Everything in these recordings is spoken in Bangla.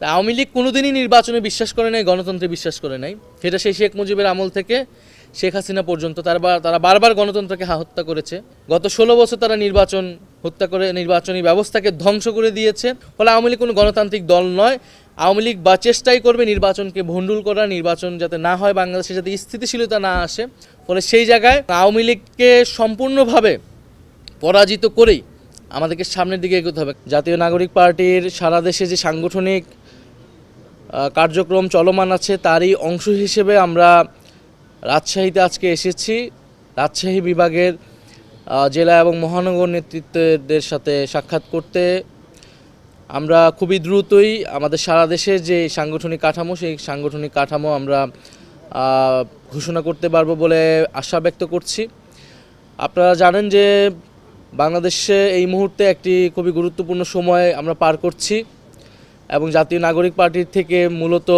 আওয়ামী লীগ কোনোদিনই নির্বাচনে বিশ্বাস করে নাই, গণতন্ত্রে বিশ্বাস করে নাই। সেটা সেই শেখ মুজিবের আমল থেকে শেখ হাসিনা পর্যন্ত তারা বারবার গণতন্ত্রকে হত্যা করেছে। গত 16 বছর তারা নির্বাচন হত্যা করে নির্বাচনী ব্যবস্থাকে ধ্বংস করে দিয়েছে। ফলে আওয়ামী লীগ কোনো গণতান্ত্রিক দল নয়। আওয়ামী লীগ বা চেষ্টাই করবে নির্বাচনকে ভণ্ডুল করা, নির্বাচন যাতে না হয়, বাংলাদেশে যাতে স্থিতিশীলতা না আসে। ফলে সেই জায়গায় আওয়ামী লীগকে সম্পূর্ণভাবে পরাজিত করেই আমাদেরকে সামনের দিকে এগোতে হবে। জাতীয় নাগরিক পার্টির সারা দেশে যে সাংগঠনিক কার্যক্রম চলমান আছে তারই অংশ হিসেবে আমরা রাজশাহীতে আজকে এসেছি। রাজশাহী বিভাগের জেলা এবং মহানগর নেতৃত্বদের সাথে সাক্ষাৎ করতে। আমরা খুবই দ্রুতই আমাদের সারা দেশের যে সাংগঠনিক কাঠামো, সেই সাংগঠনিক কাঠামো আমরা ঘোষণা করতে পারবো বলে আশা ব্যক্ত করছি। আপনারা জানেন যে বাংলাদেশে এই মুহূর্তে একটি খুবই গুরুত্বপূর্ণ সময় আমরা পার করছি এবং জাতীয় নাগরিক পার্টির থেকে মূলত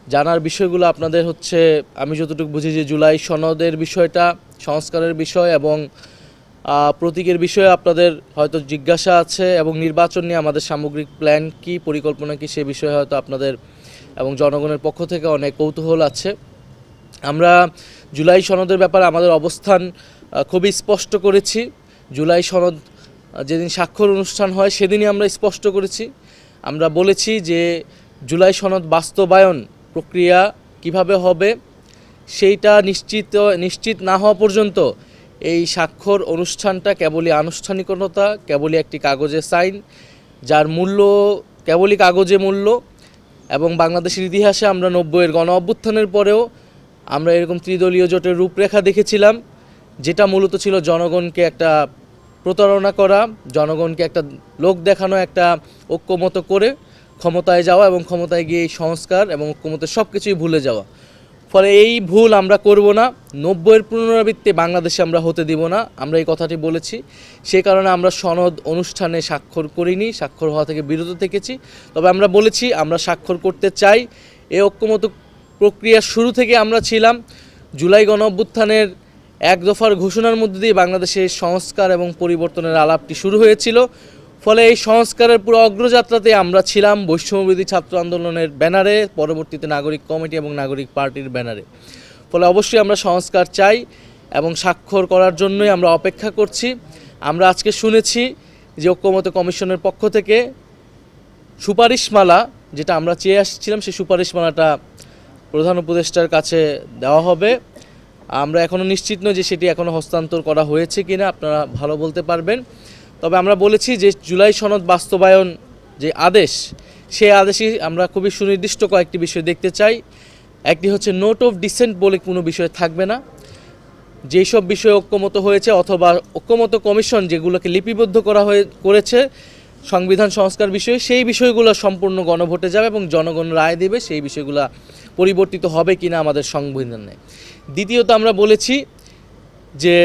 জানার বিষয়গুলো আপনাদের হচ্ছে, আমি যতটুকু বুঝি যে জুলাই সনদের বিষয়টা, সংস্কারের বিষয় এবং প্রতীকের বিষয়ে আপনাদের হয়তো জিজ্ঞাসা আছে এবং নির্বাচন নিয়ে আমাদের সামগ্রিক প্ল্যান কি, পরিকল্পনা কি, সে বিষয়ে হয়তো আপনাদের এবং জনগণের পক্ষ থেকে অনেক কৌতূহল আছে। আমরা জুলাই সনদের ব্যাপারে আমাদের অবস্থান খুবই স্পষ্ট করেছি। জুলাই সনদ যেদিন স্বাক্ষর অনুষ্ঠান হয় সেদিনই আমরা স্পষ্ট করেছি। আমরা বলেছি যে জুলাই সনদ বাস্তবায়ন প্রক্রিয়া কিভাবে হবে সেইটা নিশ্চিত না হওয়া পর্যন্ত এই স্বাক্ষর অনুষ্ঠানটা কেবলই আনুষ্ঠানিকতা, কেবলই একটি কাগজে সাইন, যার মূল্য কেবলই কাগজে মূল্য। এবং বাংলাদেশের ইতিহাসে আমরা 90-এর গণ অভ্যুত্থানের পরেও আমরা এরকম ত্রিদলীয় জোটের রূপরেখা দেখেছিলাম, যেটা মূলত ছিল জনগণকে একটা প্রতারণা করা, জনগণকে একটা লোক দেখানো, একটা ঐক্যমত করে ক্ষমতায় যাওয়া এবং ক্ষমতায় গিয়ে এই সংস্কার এবং ঐক্যমতের সব কিছুই ভুলে যাওয়া। ফলে এই ভুল আমরা করব না, 90-এর পুনরাবৃত্তি বাংলাদেশে আমরা হতে দিব না, আমরা এই কথাটি বলেছি। সেই কারণে আমরা সনদ অনুষ্ঠানে স্বাক্ষর করিনি, স্বাক্ষর হওয়া থেকে বিরত থেকেছি। তবে আমরা বলেছি আমরা স্বাক্ষর করতে চাই। এই ঐক্যমত প্রক্রিয়ার শুরু থেকে আমরা ছিলাম। জুলাই গণ অভ্যুত্থানের এক দফার ঘোষণার মধ্যে দিয়ে বাংলাদেশের সংস্কার এবং পরিবর্তনের আলাপটি শুরু হয়েছিল। ফলে এই সংস্কারের পুরো অগ্রযাত্রাতে আমরা ছিলাম বৈষম্যবিরোধী ছাত্র আন্দোলনের ব্যানারে, পরবর্তীতে নাগরিক কমিটি এবং নাগরিক পার্টির ব্যানারে। ফলে অবশ্যই আমরা সংস্কার চাই এবং স্বাক্ষর করার জন্যই আমরা অপেক্ষা করছি। আমরা আজকে শুনেছি যে ঐক্যমত কমিশনের পক্ষ থেকে সুপারিশমালা, যেটা আমরা চেয়ে আসছিলাম, সেই সুপারিশমালাটা প্রধান উপদেষ্টার কাছে দেওয়া হবে। আমরা এখনও নিশ্চিত নই যে সেটি এখনও হস্তান্তর করা হয়েছে কিনা, আপনারা ভালো বলতে পারবেন। তবে আমরা বলেছি যে জুলাই সনদ বাস্তবায়ন যে আদেশ, সেই আদেশই আমরা খুবই সুনির্দিষ্ট কয়েকটি বিষয় দেখতে চাই। একটি হচ্ছে নোট অফ ডিসেন্ট বলে কোনো বিষয় থাকবে না। যেই সব বিষয়ে ঐক্যমত হয়েছে অথবা ঐক্যমত কমিশন যেগুলোকে লিপিবদ্ধ করেছে সংবিধান সংস্কার বিষয়ে, সেই বিষয়গুলো সম্পূর্ণ গণভোটে যাবে এবং জনগণ রায় দেবে সেই বিষয়গুলো পরিবর্তিত হবে কিনা আমাদের সংবিধানে। দ্বিতীয়ত আমরা বলেছি যে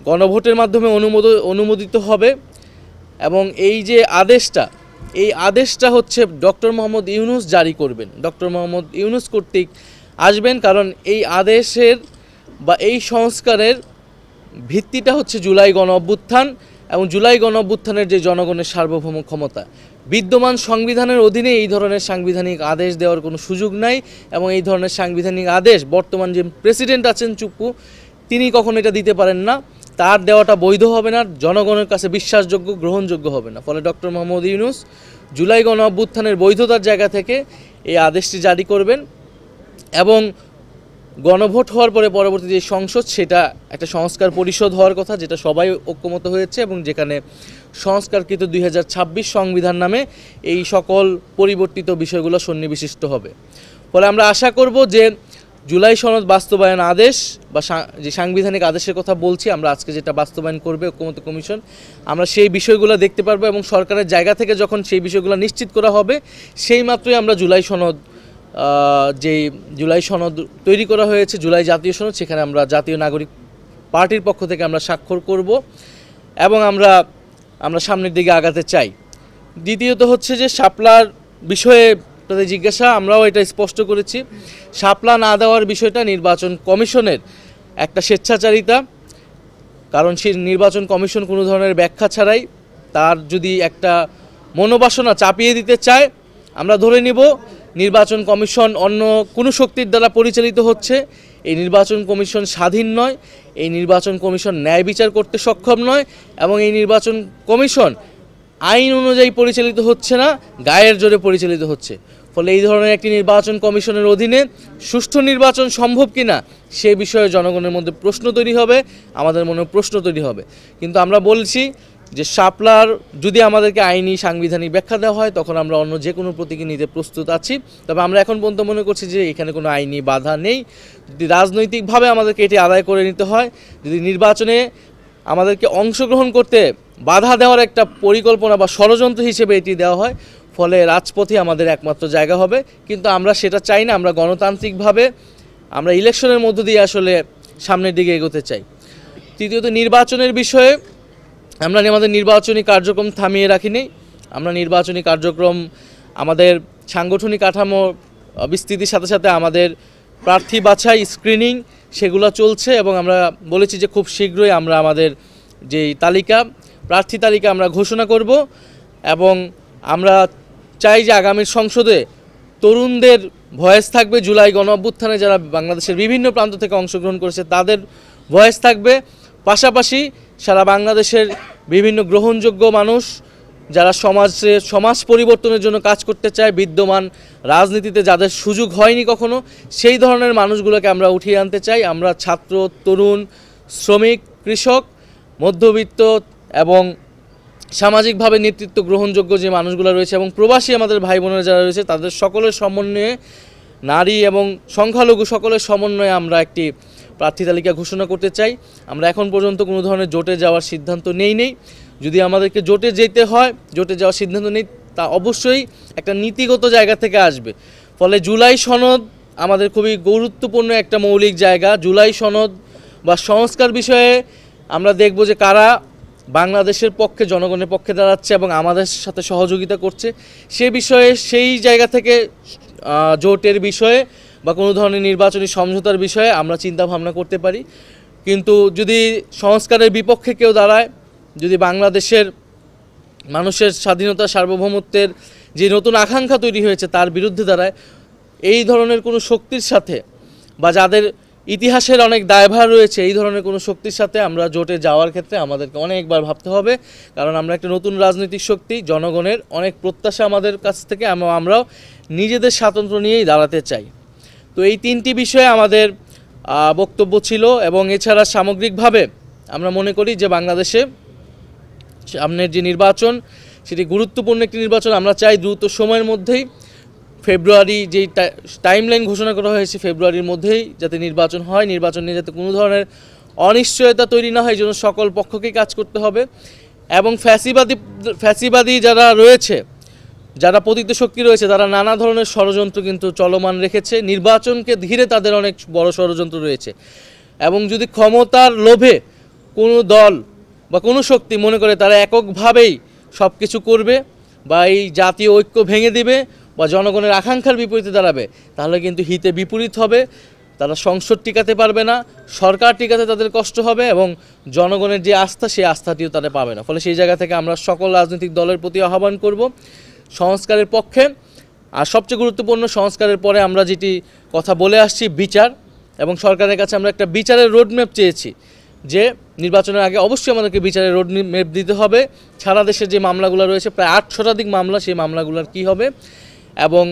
গণভোটের মাধ্যমে অনুমোদিত হবে এবং এই যে আদেশটা হচ্ছে ডক্টর মোহাম্মদ ইউনূস জারি করবেন, ডক্টর মোহাম্মদ ইউনূস কর্তৃক আসবেন। কারণ এই আদেশের বা এই সংস্কারের ভিত্তিটা হচ্ছে জুলাই গণ অভ্যুত্থান এবং জুলাই গণ অভ্যুত্থানের যে জনগণের সার্বভৌম ক্ষমতা। বিদ্যমান সংবিধানের অধীনে এই ধরনের সাংবিধানিক আদেশ দেওয়ার কোনো সুযোগ নাই এবং এই ধরনের সাংবিধানিক আদেশ বর্তমান যে প্রেসিডেন্ট আছেন চুপ্পু, তিনি কখনো এটা দিতে পারেন না। তার দেওয়াটা বৈধ হবে না, জনগণের কাছে বিশ্বাসযোগ্য, গ্রহণযোগ্য হবে না। ফলে ডক্টর মোহাম্মদ ইউনূস জুলাই গণ অভ্যুত্থানের বৈধতার জায়গা থেকে এই আদেশটি জারি করবেন এবং গণভোট হওয়ার পরে পরবর্তী যে সংসদ, সেটা একটা সংস্কার পরিষদ হওয়ার কথা, যেটা সবাই ঐক্যমত হয়েছে এবং যেখানে সংস্কারকৃত 2026 সংবিধান নামে এই সকল পরিবর্তিত বিষয়গুলো সন্নিবিষ্ট হবে। ফলে আমরা আশা করব যে জুলাই সনদ বাস্তবায়ন আদেশ বা যে সাংবিধানিক আদেশের কথা বলছি, আমরা আজকে যেটা বাস্তবায়ন করবে ঐক্যমত কমিশন, আমরা সেই বিষয়গুলো দেখতে পারবো এবং সরকারের জায়গা থেকে যখন সেই বিষয়গুলো নিশ্চিত করা হবে সেই মাত্রই আমরা জুলাই সনদ তৈরি করা হয়েছে, জুলাই জাতীয় সনদ, সেখানে আমরা জাতীয় নাগরিক পার্টির পক্ষ থেকে আমরা স্বাক্ষর করব এবং আমরা সামনের দিকে আগাতে চাই। দ্বিতীয়ত হচ্ছে যে শাপলার বিষয়ে তাদের জিজ্ঞাসা, আমরাও এটা স্পষ্ট করেছি। শাপলা না দেওয়ার বিষয়টা নির্বাচন কমিশনের একটা স্বেচ্ছাচারিতা। কারণ সেই নির্বাচন কমিশন কোনো ধরনের ব্যাখ্যা ছাড়াই তার যদি একটা মনোবাসনা চাপিয়ে দিতে চায়, আমরা ধরে নিব নির্বাচন কমিশন অন্য কোনো শক্তির দ্বারা পরিচালিত হচ্ছে। এই নির্বাচন কমিশন স্বাধীন নয়, এই নির্বাচন কমিশন ন্যায় বিচার করতে সক্ষম নয়, এবং এই নির্বাচন কমিশন আইন অনুযায়ী পরিচালিত হচ্ছে না, গায়ের জোরে পরিচালিত হচ্ছে। ফলে এই ধরনের একটি নির্বাচন কমিশনের অধীনে সুষ্ঠু নির্বাচন সম্ভব কিনা সে বিষয়ে জনগণের মধ্যে প্রশ্ন তৈরি হবে, আমাদের মনে প্রশ্ন তৈরি হবে। কিন্তু আমরা বলছি যে শাপলার যদি আমাদেরকে আইনি সাংবিধানিক ব্যাখ্যা দেওয়া হয় তখন আমরা অন্য যে কোনো প্রতীকে নিতে প্রস্তুত আছি। তবে আমরা এখন পর্যন্ত মনে করছি যে এখানে কোনো আইনি বাধা নেই। যদি রাজনৈতিকভাবে আমাদেরকে এটি আদায় করে নিতে হয়, যদি নির্বাচনে আমাদেরকে অংশগ্রহণ করতে বাধা দেওয়ার একটা পরিকল্পনা বা ষড়যন্ত্র হিসেবে এটি দেওয়া হয়, ফলে রাজপথই আমাদের একমাত্র জায়গা হবে। কিন্তু আমরা সেটা চাই না। আমরা গণতান্ত্রিকভাবে আমরা ইলেকশনের মধ্য দিয়ে আসলে সামনের দিকে এগোতে চাই। তৃতীয়ত, নির্বাচনের বিষয়ে আমরা আমাদের নির্বাচনী কার্যক্রম থামিয়ে রাখিনি। আমরা নির্বাচনী কার্যক্রম আমাদের সাংগঠনিক কাঠামো বিস্তৃতির সাথে সাথে আমাদের প্রার্থী বাছাই স্ক্রিনিং সেগুলো চলছে, এবং আমরা বলেছি যে খুব শীঘ্রই আমরা আমাদের যেই প্রার্থী তালিকা আমরা ঘোষণা করব। এবং আমরা চাই যে আগামী সংসদে তরুণদের ভয়েস থাকবে। জুলাই গণ অভ্যুত্থানে যারা বাংলাদেশের বিভিন্ন প্রান্ত থেকে অংশগ্রহণ করেছে তাদের ভয়েস থাকবে। পাশাপাশি সারা বাংলাদেশের বিভিন্ন গ্রহণযোগ্য মানুষ যারা সমাজ পরিবর্তনের জন্য কাজ করতে চায়, বিদ্যমান রাজনীতিতে যাদের সুযোগ হয়নি কখনো, সেই ধরনের মানুষগুলোকে আমরা উঠিয়ে আনতে চাই। আমরা ছাত্র, তরুণ, শ্রমিক, কৃষক, মধ্যবিত্ত এবং সামাজিকভাবে নেতৃত্ব গ্রহণযোগ্য যে মানুষগুলো রয়েছে এবং প্রবাসী আমাদের ভাই বোনেরা যারা রয়েছে তাদের সকলের সমন্বয়ে, নারী এবং সংখ্যালঘু সকলের সমন্বয়ে আমরা একটি প্রার্থী তালিকা ঘোষণা করতে চাই। আমরা এখন পর্যন্ত কোনো ধরনের জোটে যাওয়ার সিদ্ধান্ত নেই। যদি আমাদেরকে জোটে যেতে হয়, জোটে যাওয়ার সিদ্ধান্ত নেই, তা অবশ্যই একটা নীতিগত জায়গা থেকে আসবে। ফলে জুলাই সনদ আমাদের খুবই গুরুত্বপূর্ণ একটা মৌলিক জায়গা। জুলাই সনদ বা সংস্কার বিষয়ে আমরা দেখব যে কারা বাংলাদেশের পক্ষে, জনগণের পক্ষে দাঁড়াচ্ছে এবং আমাদের সাথে সহযোগিতা করছে। সে বিষয়ে, সেই জায়গা থেকে জোটের বিষয়ে বা কোনো ধরনের নির্বাচনী সমঝোতার বিষয়ে আমরা চিন্তা ভাবনা করতে পারি। কিন্তু যদি সংস্কারের বিপক্ষে কেউ দাঁড়ায়, যদি বাংলাদেশের মানুষের স্বাধীনতা, সার্বভৌমত্বের যে নতুন আকাঙ্ক্ষা তৈরি হয়েছে তার বিরুদ্ধে দাঁড়ায়, এই ধরনের কোনো শক্তির সাথে বা যাদের ইতিহাসের অনেক দায়ভার রয়েছে, এই ধরনের কোনো শক্তির সাথে আমরা জোটে যাওয়ার ক্ষেত্রে আমাদেরকে অনেকবার ভাবতে হবে। কারণ আমরা একটা নতুন রাজনৈতিক শক্তি, জনগণের অনেক প্রত্যাশা আমাদের কাছ থেকে, আমরাও নিজেদের স্বাতন্ত্র্য নিয়েই দাঁড়াতে চাই। তো এই তিনটি বিষয়ে আমাদের বক্তব্য ছিল। এবং এছাড়া সামগ্রিকভাবে আমরা মনে করি যে বাংলাদেশে সামনের যে নির্বাচন সেটি গুরুত্বপূর্ণ একটি নির্বাচন। আমরা চাই দ্রুত সময়ের মধ্যেই, ফেব্রুয়ারি যেই টাইমলাইন ঘোষণা করা হয়েছে ফেব্রুয়ারির মধ্যেই যাতে নির্বাচন হয়। নির্বাচন নিয়ে যাতে কোনো ধরনের অনিশ্চয়তা তৈরি না হয়, এই জন্য সকল পক্ষকেই কাজ করতে হবে। এবং ফ্যাসিবাদী যারা রয়েছে, যারা পতিত শক্তি রয়েছে, তারা নানা ধরনের ষড়যন্ত্র কিন্তু চলমান রেখেছে। নির্বাচনকে ঘিরে তাদের অনেক বড় ষড়যন্ত্র রয়েছে। এবং যদি ক্ষমতার লোভে কোনো দল বা কোনো শক্তি মনে করে তারা এককভাবেই সব কিছু করবে বা এই জাতীয় ঐক্য ভেঙে দিবে বা জনগণের আকাঙ্ক্ষার বিপরীতে দাঁড়াবে, তাহলে কিন্তু হিতে বিপরীত হবে। তারা সংসদ টিকাতে পারবে না, সরকার টিকাতে তাদের কষ্ট হবে এবং জনগণের যে আস্থা, সেই আস্থাটিও তারা পাবে না। ফলে সেই জায়গা থেকে আমরা সকল রাজনৈতিক দলের প্রতি আহ্বান করব সংস্কারের পক্ষে। আর সবচেয়ে গুরুত্বপূর্ণ, সংস্কারের পরে আমরা যেটি কথা বলে আসছি, বিচার। এবং সরকারের কাছে আমরা একটা বিচারের রোডম্যাপ চেয়েছি যে নির্বাচনের আগে অবশ্যই আমাদেরকে বিচারের রোডম্যাপ দিতে হবে। সারা দেশের যে মামলাগুলো রয়েছে, প্রায় 8 শতাধিক মামলা, সেই মামলাগুলোর কী হবে। এবং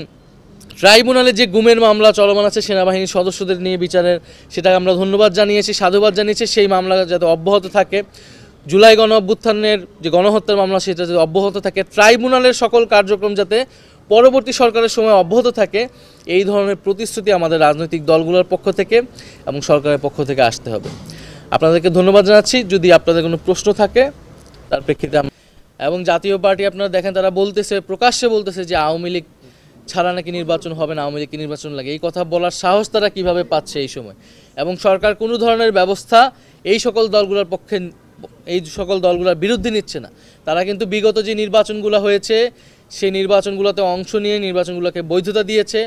ট্রাইব্যুনালে যে গুমের মামলা চলমান আছে সেনাবাহিনীর সদস্যদের নিয়ে বিচারের, সেটা আমরা ধন্যবাদ জানিয়েছি, সাধুবাদ জানিয়েছি। সেই মামলা যাতে অব্যাহত থাকে। জুলাই গণ অভ্যুত্থানের যে গণহত্যার মামলা, সেটা যাতে অব্যাহত থাকে। ট্রাইব্যুনালের সকল কার্যক্রম যাতে পরবর্তী সরকারের সময় অব্যাহত থাকে, এই ধরনের প্রতিশ্রুতি আমাদের রাজনৈতিক দলগুলোর পক্ষ থেকে এবং সরকারের পক্ষ থেকে আসতে হবে। আপনাদেরকে ধন্যবাদ জানাচ্ছি। যদি আপনাদের কোনো প্রশ্ন থাকে তার প্রেক্ষিতে এবং জাতীয় পার্টি আপনারা দেখেন তারা প্রকাশ্যে বলতেছে যে আওয়ামী লীগ ছাড়া নাকি নির্বাচন হবে না, আওয়ামী লীগকে নির্বাচন লাগে। এই কথা বলার সাহস তারা কীভাবে পাচ্ছে এই সময়? এবং সরকার কোনো ধরনের ব্যবস্থা এই সকল দলগুলোর বিরুদ্ধে নিচ্ছে না। তারা কিন্তু বিগত যে নির্বাচনগুলো হয়েছে সেই নির্বাচনগুলোতে অংশ নিয়ে নির্বাচনগুলোকে বৈধতা দিয়েছে।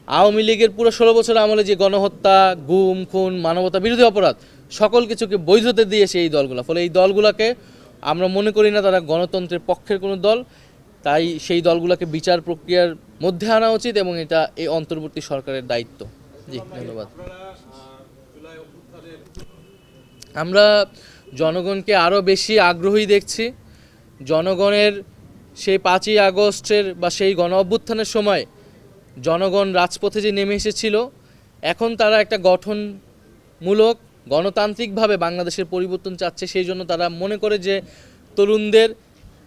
আওয়ামী লীগের পুরো 16 বছর আমলে যে গণহত্যা, গুম, খুন, মানবতা বিরোধী অপরাধ সকল কিছুকে বৈধতা দিয়েছে এই দলগুলো। ফলে এই দলগুলোকে আমরা মনে করি না তারা গণতন্ত্রের পক্ষের কোনো দল। তাই সেই দলগুলোকে বিচার প্রক্রিয়ার মধ্যে আনা উচিত এবং এটা এই অন্তর্বর্তী সরকারের দায়িত্ব। জি, ধন্যবাদ। আমরা জনগণকে আরও বেশি আগ্রহী দেখছি। জনগণের সেই 5ই আগস্টের বা সেই গণ অভ্যুত্থানের সময় জনগণ রাজপথে যে নেমে এসেছিল, এখন তারা একটা গঠনমূলক গণতান্ত্রিকভাবে বাংলাদেশের পরিবর্তন চাচ্ছে। সেই জন্য তারা মনে করে যে তরুণদের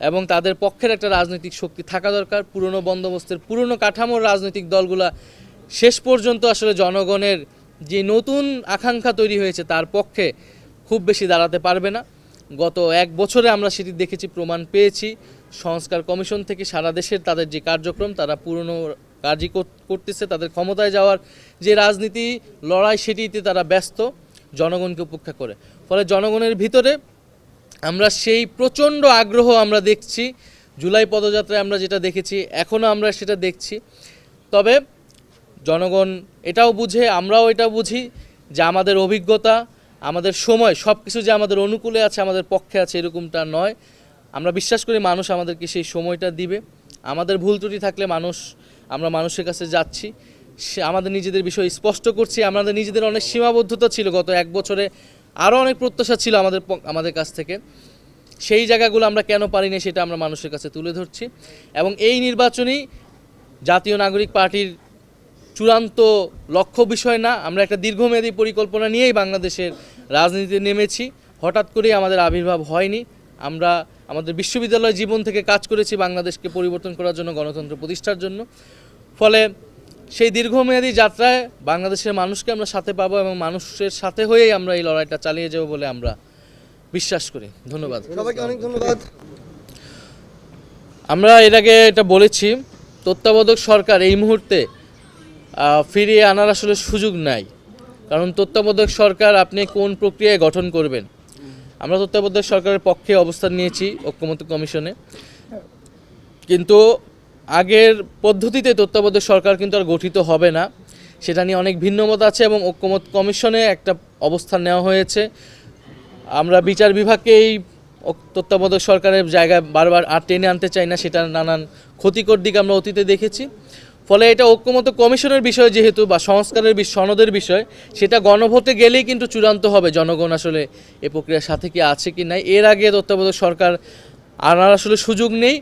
এবং তাদের পক্ষের একটা রাজনৈতিক শক্তি থাকা দরকার। পুরনো বন্দোবস্তের পুরনো কাঠামোর রাজনৈতিক দলগুলা শেষ পর্যন্ত আসলে জনগণের যে নতুন আকাঙ্ক্ষা তৈরি হয়েছে তার পক্ষে খুব বেশি দাঁড়াতে পারবে না। গত 1 বছরে আমরা সেটি দেখেছি, প্রমাণ পেয়েছি। সংস্কার কমিশন থেকে সারা দেশের তাদের যে কার্যক্রম, তারা পুরনো কাজই করতেছে। তাদের ক্ষমতায় যাওয়ার যে রাজনীতি লড়াই, সেটিতে তারা ব্যস্ত জনগণকে উপেক্ষা করে। ফলে জনগণের ভিতরে আমরা সেই প্রচণ্ড আগ্রহ আমরা দেখছি। জুলাই পদযাত্রায় আমরা যেটা দেখেছি, এখনও আমরা সেটা দেখছি। তবে জনগণ এটাও বুঝে, আমরাও এটা বুঝি যে আমাদের অভিজ্ঞতা, আমাদের সময় সব কিছু যে আমাদের অনুকূলে আছে, আমাদের পক্ষে আছে, এরকমটা নয়। আমরা বিশ্বাস করি মানুষ আমাদেরকে সেই সময়টা দিবে। আমাদের ভুল ত্রুটি থাকলে আমরা মানুষের কাছে যাচ্ছি, আমাদের নিজেদের বিষয় স্পষ্ট করছি। আমাদের নিজেদের অনেক সীমাবদ্ধতা ছিল গত 1 বছরে, আরও অনেক প্রত্যাশা ছিল আমাদের কাছ থেকে। সেই জায়গাগুলো আমরা কেন পারি না সেটা আমরা মানুষের কাছে তুলে ধরছি। এবং এই নির্বাচনই জাতীয় নাগরিক পার্টির চূড়ান্ত লক্ষ্য বিষয় না। আমরা একটা দীর্ঘমেয়াদী পরিকল্পনা নিয়েই বাংলাদেশের রাজনীতিতে নেমেছি। হঠাৎ করেই আমাদের আবির্ভাব হয়নি। আমরা আমাদের বিশ্ববিদ্যালয় জীবন থেকে কাজ করেছি বাংলাদেশকে পরিবর্তন করার জন্য, গণতন্ত্র প্রতিষ্ঠার জন্য। ফলে সেই দীর্ঘমেয়াদী যাত্রায় বাংলাদেশের মানুষকে আমরা সাথে পাবো এবং মানুষের সাথে হয়েই আমরা এই লড়াইটা চালিয়ে যাব বলে আমরা বিশ্বাস করি। ধন্যবাদ সবাইকে, অনেক ধন্যবাদ। আমরা এর আগে এটা বলেছি, তত্ত্বাবধায়ক সরকার এই মুহূর্তে ফিরিয়ে আনার আসলে সুযোগ নাই। কারণ তত্ত্বাবধায়ক সরকার আপনি কোন প্রক্রিয়ায় গঠন করবেন। আমরা তত্ত্বাবধায়ক সরকারের পক্ষে অবস্থান নিয়েছি ঐক্যমত্য কমিশনে, কিন্তু আগের পদ্ধতিতে তত্ত্বাবধায়ক সরকার কিন্তু আর গঠিত হবে না। সেটা নিয়ে অনেক ভিন্নমত আছে এবং ঐক্যমত্য কমিশনে একটা অবস্থান নেওয়া হয়েছে। আমরা বিচার বিভাগকে এই তত্ত্বাবধায়ক সরকারের জায়গায় বারবার আর টেনে আনতে চাই না, সেটার নানান ক্ষতিকর দিক আমরা অতীতে দেখেছি। ফলে এটা ঐক্যমত্য কমিশনের বিষয় যেহেতু, বা সংস্কারের সনদের বিষয়, সেটা গণভোটে গেলেই কিন্তু চূড়ান্ত হবে জনগণ আসলে এ প্রক্রিয়ার সাথে কি আছে কি নাই। এর আগে তত্ত্বাবধায়ক সরকার আনার আসলে সুযোগ নেই।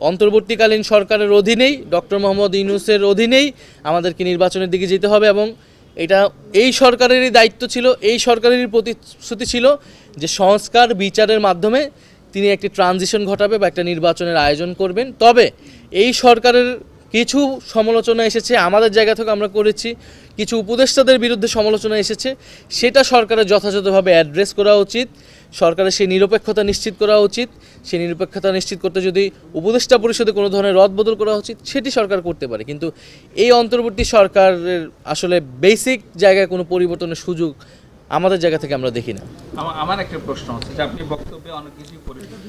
অন্তর্বর্তীকালীন সরকারের অধীনেই, ডক্টর মোহাম্মদ ইউনূসের অধীনেই আমাদেরকে নির্বাচনের দিকে যেতে হবে এবং এটা এই সরকারেরই দায়িত্ব ছিল, এই সরকারেরই প্রতিশ্রুতি ছিল যে সংস্কার বিচারের মাধ্যমে তিনি একটি ট্রানজিশন ঘটাবে বা একটা নির্বাচনের আয়োজন করবেন। তবে এই সরকারের কিছু সমালোচনা এসেছে, আমাদের জায়গা থেকে আমরা করেছি, কিছু উপদেষ্টাদের বিরুদ্ধে সমালোচনা এসেছে, সেটা সরকারের যথাযথভাবে অ্যাড্রেস করা উচিত। সরকারের সেই নিরপেক্ষতা নিশ্চিত করা উচিত। সেই নিরপেক্ষতা নিশ্চিত করতে যদি উপদেষ্টা পরিষদে কোনো ধরনের রদবদল করা উচিত, সেটি সরকার করতে পারে। কিন্তু এই অন্তর্বর্তী সরকারের আসলে বেসিক জায়গায় কোনো পরিবর্তনের সুযোগ আমাদের জায়গা থেকে আমরা দেখি না। আমার একটা প্রশ্ন আছে যে আপনি বক্তব্যে অনেক কিছুই বলেছেন,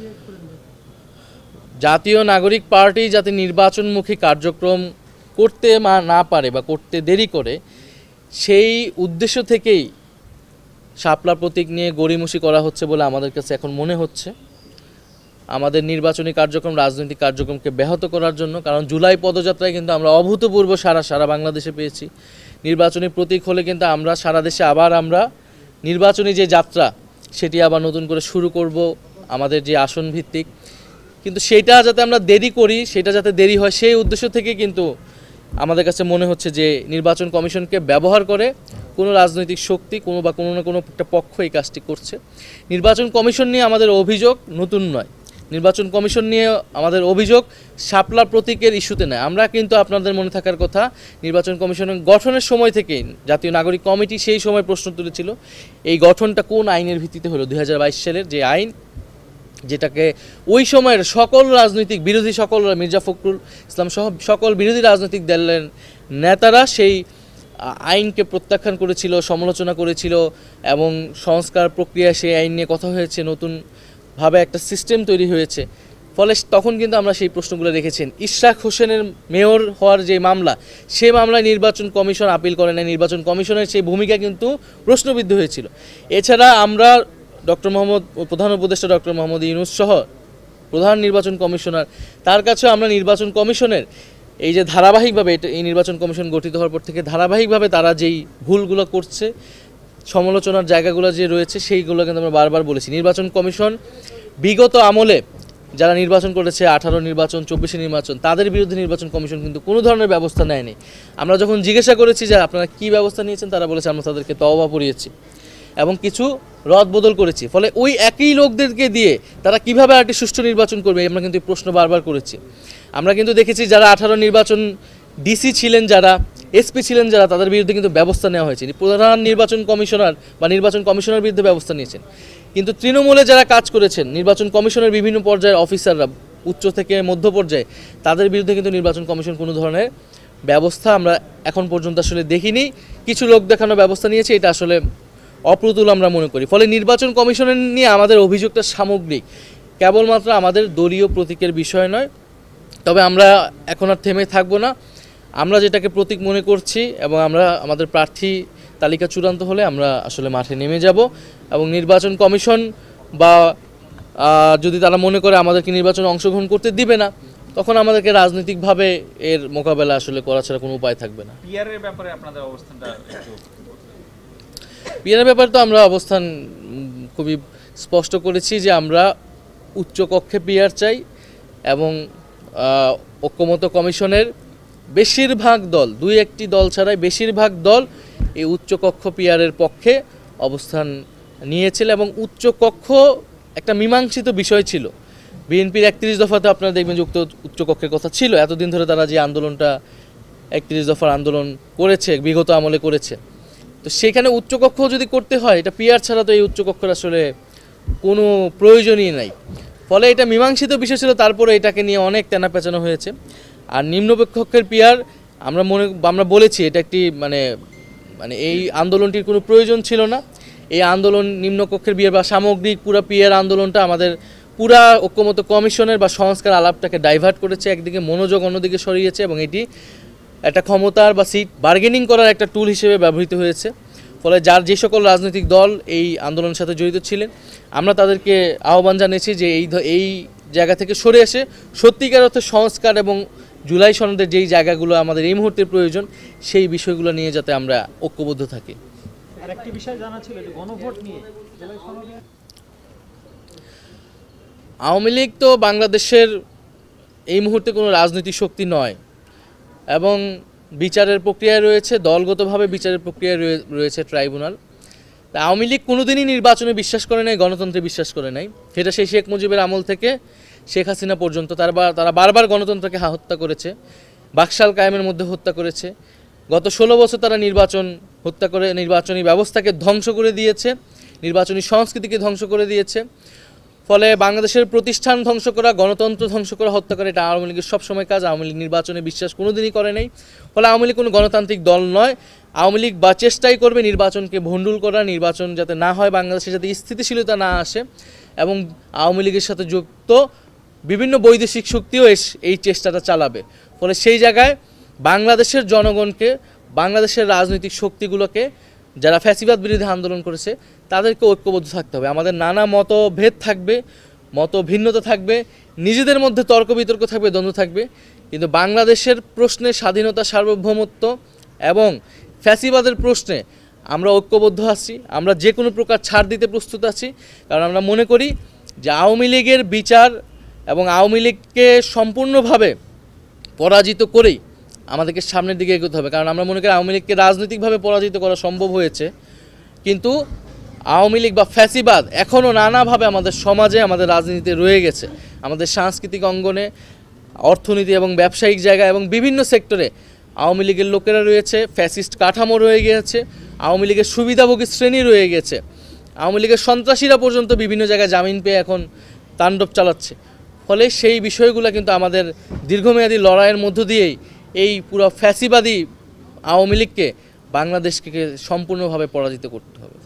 জাতীয় নাগরিক পার্টি যাতে নির্বাচনমুখী কার্যক্রম করতে না পারে বা করতে দেরি করে, সেই উদ্দেশ্য থেকেই শাপলা প্রতীক নিয়ে গড়িমসি করা হচ্ছে বলে আমাদের কাছে এখন মনে হচ্ছে। আমাদের নির্বাচনী কার্যক্রম, রাজনৈতিক কার্যক্রমকে ব্যাহত করার জন্য। কারণ জুলাই পদযাত্রায় কিন্তু আমরা অভূতপূর্ব সারা বাংলাদেশে পেয়েছি। নির্বাচনী প্রতীক হলে কিন্তু আমরা সারা দেশে আবার আমরা নির্বাচনী যে যাত্রা, সেটি আবার নতুন করে শুরু করব আমাদের যে আসন ভিত্তিক। কিন্তু সেটা যাতে আমরা দেরি করি, সেটা যাতে দেরি হয়, সেই উদ্দেশ্য থেকে কিন্তু আমাদের কাছে মনে হচ্ছে যে নির্বাচন কমিশনকে ব্যবহার করে কোনো রাজনৈতিক শক্তি, কোনো না কোনো একটা পক্ষ এই কাজটি করছে। নির্বাচন কমিশন নিয়ে আমাদের অভিযোগ নতুন নয়। নির্বাচন কমিশন নিয়ে আমাদের অভিযোগ শাপলা প্রতীকের ইস্যুতে নয়। আমরা কিন্তু, আপনাদের মনে থাকার কথা, নির্বাচন কমিশনের গঠনের সময় থেকেই জাতীয় নাগরিক কমিটি সেই সময় প্রশ্ন তুলেছিল এই গঠনটা কোন আইনের ভিত্তিতে হলো। 2022 সালের যে আইন, যেটাকে ওই সময়ের সকল রাজনৈতিক বিরোধী, সকল মির্জা ফখরুল ইসলাম সহ সকল বিরোধী রাজনৈতিক দলের নেতারা সেই আইনকে প্রত্যাখ্যান করেছিল, সমালোচনা করেছিল এবং সংস্কার প্রক্রিয়ায় সেই আইন নিয়ে কথা হয়েছে, নতুনভাবে একটা সিস্টেম তৈরি হয়েছে। ফলে তখন কিন্তু আমরা সেই প্রশ্নগুলো রেখেছেন। ইশরাক হোসেনের মেয়র হওয়ার যে মামলা, সেই মামলায় নির্বাচন কমিশন আপিল করে না। নির্বাচন কমিশনের সেই ভূমিকা কিন্তু প্রশ্নবিদ্ধ হয়েছিল। এছাড়া আমরা প্রধান উপদেষ্টা ডক্টর মোহাম্মদ ইউনূস সহ প্রধান নির্বাচন কমিশনার, তার কাছেও আমরা নির্বাচন কমিশনের এই যে ধারাবাহিকভাবে এই নির্বাচন কমিশন গঠিত হওয়ার পর থেকে ধারাবাহিকভাবে তারা যেই ভুলগুলো করছে, সমালোচনার জায়গাগুলো যে রয়েছে সেইগুলো কিন্তু আমরা বারবার বলেছি। নির্বাচন কমিশন বিগত আমলে যারা নির্বাচন করেছে, 18 নির্বাচন, 24 নির্বাচন, তাদের বিরুদ্ধে নির্বাচন কমিশন কিন্তু কোনো ধরনের ব্যবস্থা নেয়নি। আমরা যখন জিজ্ঞাসা করেছি যে আপনারা কী ব্যবস্থা নিয়েছেন, তারা বলেছে আমরা তাদেরকে তওবা পড়িয়েছি এবং কিছু রদবদল করেছি। ফলে ওই একই লোকদেরকে দিয়ে তারা কিভাবে একটি সুষ্ঠু নির্বাচন করবে, আমরা কিন্তু এই প্রশ্ন বারবার করেছি। আমরা কিন্তু দেখেছি যারা 18 নির্বাচন ডিসি ছিলেন, যারা এসপি ছিলেন, যারা তাদের বিরুদ্ধে কিন্তু ব্যবস্থা নেওয়া হয়েছে। প্রধান নির্বাচন কমিশনার বা নির্বাচন কমিশনার বিরুদ্ধে ব্যবস্থা নিয়েছেন। কিন্তু তৃণমূলে যারা কাজ করেছেন, নির্বাচন কমিশনের বিভিন্ন পর্যায়ের অফিসাররা, উচ্চ থেকে মধ্য পর্যায়ে, তাদের বিরুদ্ধে কিন্তু নির্বাচন কমিশন কোনো ধরনের ব্যবস্থা আমরা এখন পর্যন্ত আসলে দেখিনি। কিছু লোক দেখানো ব্যবস্থা নিয়েছে, এটা আসলে অপ্রতুল আমরা মনে করি। ফলে নির্বাচন কমিশনের নিয়ে আমাদের অভিযোগটা সামগ্রিক, কেবলমাত্র আমাদের দলীয় প্রতীকের বিষয় নয়। তবে আমরা এখন আর থেমে থাকবো না। আমরা যেটাকে প্রতীক মনে করছি এবং আমরা আমাদের প্রার্থী তালিকা চূড়ান্ত হলে আমরা আসলে মাঠে নেমে যাব এবং নির্বাচন কমিশন বা যদি তারা মনে করে আমাদেরকে নির্বাচনে অংশগ্রহণ করতে দিবে না, তখন আমাদেরকে রাজনৈতিকভাবে এর মোকাবেলা আসলে করা ছাড়া কোনো উপায় থাকবে না। পিআরের ব্যাপারে আপনাদের অবস্থানটা একটু। পিআরের ব্যাপারে তো আমরা অবস্থান খুবই স্পষ্ট করেছি যে আমরা উচ্চ কক্ষে পিআর চাই এবং ঐক্যমত্য কমিশনের বেশিরভাগ দল, 2-1টি দল ছাড়াই বেশিরভাগ দল এই উচ্চকক্ষ পিআরের পক্ষে অবস্থান নিয়েছিল এবং উচ্চকক্ষ একটা মীমাংসিত বিষয় ছিল। বিএনপির 31 দফাতে আপনারা দেখবেন যে উচ্চকক্ষের কথা ছিল। এতদিন ধরে তারা যে আন্দোলনটা 31 দফার আন্দোলন করেছে, বিগত আমলে করেছে, তো সেখানে উচ্চকক্ষ যদি করতে হয়, এটা পিআর ছাড়া তো এই উচ্চকক্ষের আসলে কোনো প্রয়োজনই নাই। ফলে এটা মীমাংসিত বিষয় ছিল, তারপরে এটাকে নিয়ে অনেক তেনা পেঁচানো হয়েছে। আর নিম্নকক্ষের পিআর আমরা বলেছি এটা একটি মানে এই আন্দোলনটির কোনো প্রয়োজন ছিল না। এই আন্দোলন নিম্নকক্ষের পিআর বা সামগ্রিক পুরা পিআর আন্দোলনটা আমাদের পুরা ঐক্যমত্য কমিশনের বা সংস্কার আলাপটাকে ডাইভার্ট করেছে, একদিকে মনোযোগ অন্যদিকে সরিয়েছে এবং এটি একটা ক্ষমতার বা সিট বার্গেনিং করার একটা টুল হিসেবে ব্যবহৃত হয়েছে। ফলে যে সকল রাজনৈতিক দল এই আন্দোলনের সাথে জড়িত ছিলেন, আমরা তাদেরকে আহ্বান জানিয়েছি যে এই জায়গা থেকে সরে এসে সত্যিকার অর্থে সংস্কার এবং জুলাই সনদের যেই জায়গাগুলো আমাদের এই মুহূর্তে প্রয়োজন, সেই বিষয়গুলো নিয়ে যাতে আমরা ঐক্যবদ্ধ থাকি। আরেকটি বিষয় জানা ছিল যে গণভোট নিয়ে জুলাই সনদে আওয়ামী লীগ তো বাংলাদেশের এই মুহূর্তে কোনো রাজনৈতিক শক্তি নয় এবং বিচারের প্রক্রিয়ায় রয়েছে, দলগতভাবে বিচারের প্রক্রিয়ায় রয়েছে ট্রাইব্যুনাল। আওয়ামী লীগ কোনোদিনই নির্বাচনে বিশ্বাস করে নাই, গণতন্ত্রে বিশ্বাস করে নাই। সেটা সেই শেখ মুজিবের আমল থেকে শেখ হাসিনা পর্যন্ত তারা বারবার গণতন্ত্রকে হত্যা করেছে, বাকশাল কায়েমের মধ্যে হত্যা করেছে। গত 16 বছর তারা হত্যা করে নির্বাচনী ব্যবস্থাকে ধ্বংস করে দিয়েছে, নির্বাচনী সংস্কৃতিকে ধ্বংস করে দিয়েছে। ফলে বাংলাদেশের প্রতিষ্ঠান ধ্বংস করা, গণতন্ত্র ধ্বংস করা, হত্যা করা, এটা আওয়ামী লীগের সবসময় কাজ। আওয়ামী লীগ নির্বাচনে বিশ্বাস কোনোদিনই করে নাই। ফলে আওয়ামী লীগ কোনো গণতান্ত্রিক দল নয়। আওয়ামী লীগ বা চেষ্টাই করবে নির্বাচনকে ভণ্ডুল করা, নির্বাচন যাতে না হয়, বাংলাদেশে যাতে স্থিতিশীলতা না আসে এবং আওয়ামী লীগের সাথে যুক্ত বিভিন্ন বৈদেশিক শক্তিও এই চেষ্টাটা চালাবে। ফলে সেই জায়গায় বাংলাদেশের জনগণকে, বাংলাদেশের রাজনৈতিক শক্তিগুলোকে, যারা ফ্যাসিবাদ বিরোধী আন্দোলন করেছে, তাদেরকে ঐক্যবদ্ধ থাকতে হবে। আমাদের নানা মতভেদ থাকবে, মত ভিন্নতা থাকবে, নিজেদের মধ্যে তর্ক বিতর্ক থাকবে, দ্বন্দ্ব থাকবে, কিন্তু বাংলাদেশের প্রশ্নে স্বাধীনতা, সার্বভৌমত্ব এবং ফ্যাসিবাদের প্রশ্নে আমরা ঐক্যবদ্ধ আছি। আমরা যে কোনো প্রকার ছাড় দিতে প্রস্তুত আছি, কারণ আমরা মনে করি যে আওয়ামী লীগের বিচার এবং আওয়ামী লীগকে সম্পূর্ণভাবে পরাজিত করেই আমাদেরকে সামনের দিকে এগোতে হবে। কারণ আমরা মনে করি আওয়ামী লীগকে রাজনৈতিকভাবে পরাজিত করা সম্ভব হয়েছে, কিন্তু আওয়ামী লীগ বা ফ্যাসিবাদ এখনও নানাভাবে আমাদের সমাজে, আমাদের রাজনীতিতে রয়ে গেছে। আমাদের সাংস্কৃতিক অঙ্গনে, অর্থনীতি এবং ব্যবসায়িক জায়গা এবং বিভিন্ন সেক্টরে আওয়ামী লীগের লোকেরা রয়েছে, ফ্যাসিস্ট কাঠামো রয়ে গিয়েছে, আওয়ামী লীগের সুবিধাভোগী শ্রেণী রয়ে গেছে, আওয়ামী লীগের সন্ত্রাসীরা পর্যন্ত বিভিন্ন জায়গায় জামিন পেয়ে এখন তাণ্ডব চালাচ্ছে। ফলে সেই বিষয়গুলো কিন্তু আমাদের দীর্ঘমেয়াদী লড়াইয়ের মধ্য দিয়েই এই পুরো ফ্যাসিবাদী আওয়ামী লীগকে, বাংলাদেশকে সম্পূর্ণভাবে পরাজিত করতে হবে।